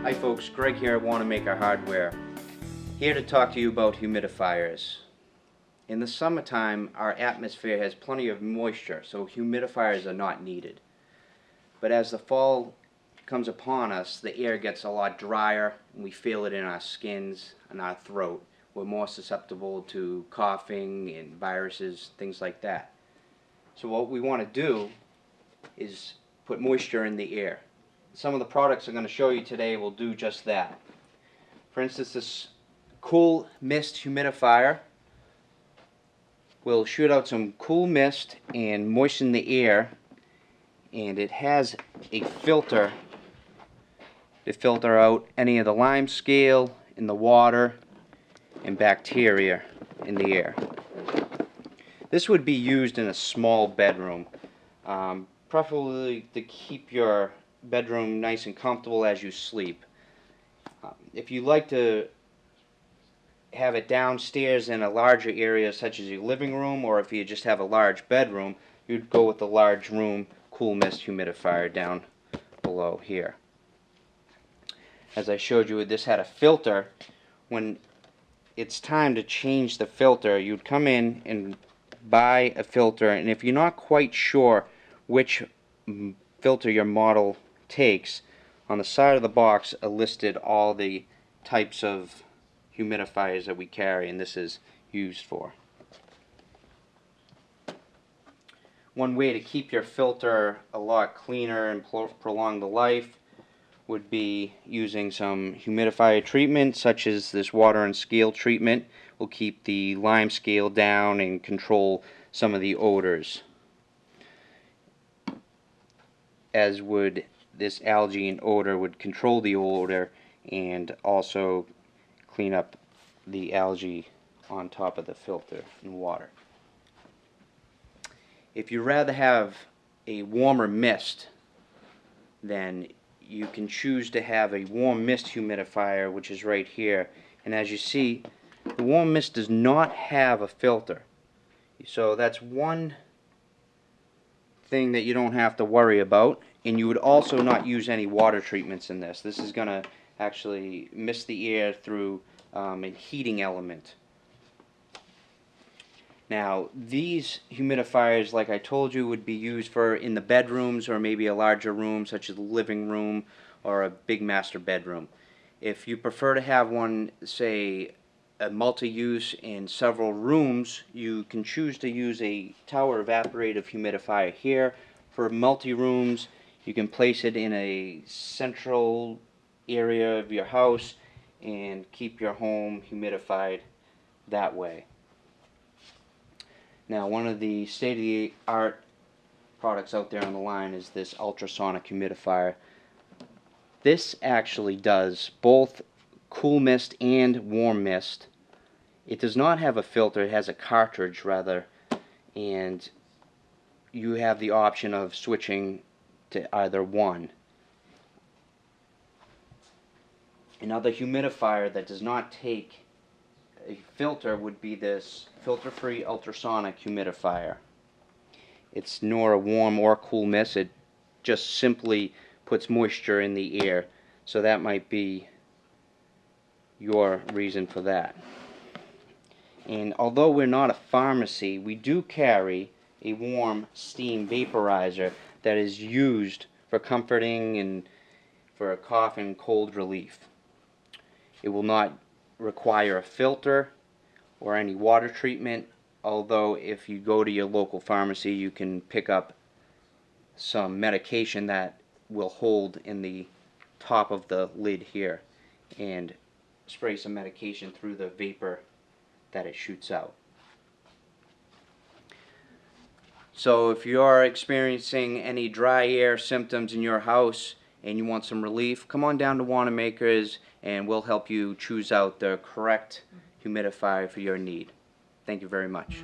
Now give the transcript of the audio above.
Hi folks, Greg here at Wanamaker Hardware. Here to talk to you about humidifiers. In the summertime, our atmosphere has plenty of moisture, so humidifiers are not needed. But as the fall comes upon us, the air gets a lot drier and we feel it in our skins and our throat. We're more susceptible to coughing and viruses, things like that. So what we want to do is put moisture in the air. Some of the products I'm going to show you today will do just that. For instance, this cool mist humidifier will shoot out some cool mist and moisten the air, and it has a filter to filter out any of the lime scale in the water and bacteria in the air. This would be used in a small bedroom, preferably to keep your bedroom nice and comfortable as you sleep. If you like to have it downstairs in a larger area such as your living room, or if you just have a large bedroom, you'd go with the large room cool mist humidifier down below here. As I showed you, this had a filter. When it's time to change the filter, you'd come in and buy a filter, and if you're not quite sure which filter your model takes, on the side of the box are listed all the types of humidifiers that we carry, and this is used for. One way to keep your filter a lot cleaner and prolong the life would be using some humidifier treatment, such as this water and scale treatment. Will keep the lime scale down and control some of the odors, as would this algae and odor would control the odor and also clean up the algae on top of the filter and water. If you rather have a warmer mist, then you can choose to have a warm mist humidifier, which is right here. And as you see, the warm mist does not have a filter, so that's one thing that you don't have to worry about. And you would also not use any water treatments in this. This is going to actually mist the air through a heating element. Now, these humidifiers, like I told you, would be used for in the bedrooms or maybe a larger room such as the living room or a big master bedroom. If you prefer to have one, say, a multi-use in several rooms, you can choose to use a tower evaporative humidifier here. For multi-rooms, you can place it in a central area of your house and keep your home humidified that way. Now, one of the state-of-the-art products out there on the line is this ultrasonic humidifier. This actually does both cool mist and warm mist. It does not have a filter, it has a cartridge rather, and you have the option of switching to either one. Another humidifier that does not take a filter would be this filter-free ultrasonic humidifier. It's nor a warm or cool mist, it just simply puts moisture in the air, so that might be your reason for that. And although we're not a pharmacy, we do carry a warm steam vaporizer that is used for comforting and for a cough and cold relief. It will not require a filter or any water treatment, although if you go to your local pharmacy, you can pick up some medication that will hold in the top of the lid here and spray some medication through the vapor that it shoots out. So if you're experiencing any dry air symptoms in your house and you want some relief, come on down to Wanamaker's and we'll help you choose out the correct humidifier for your need. Thank you very much.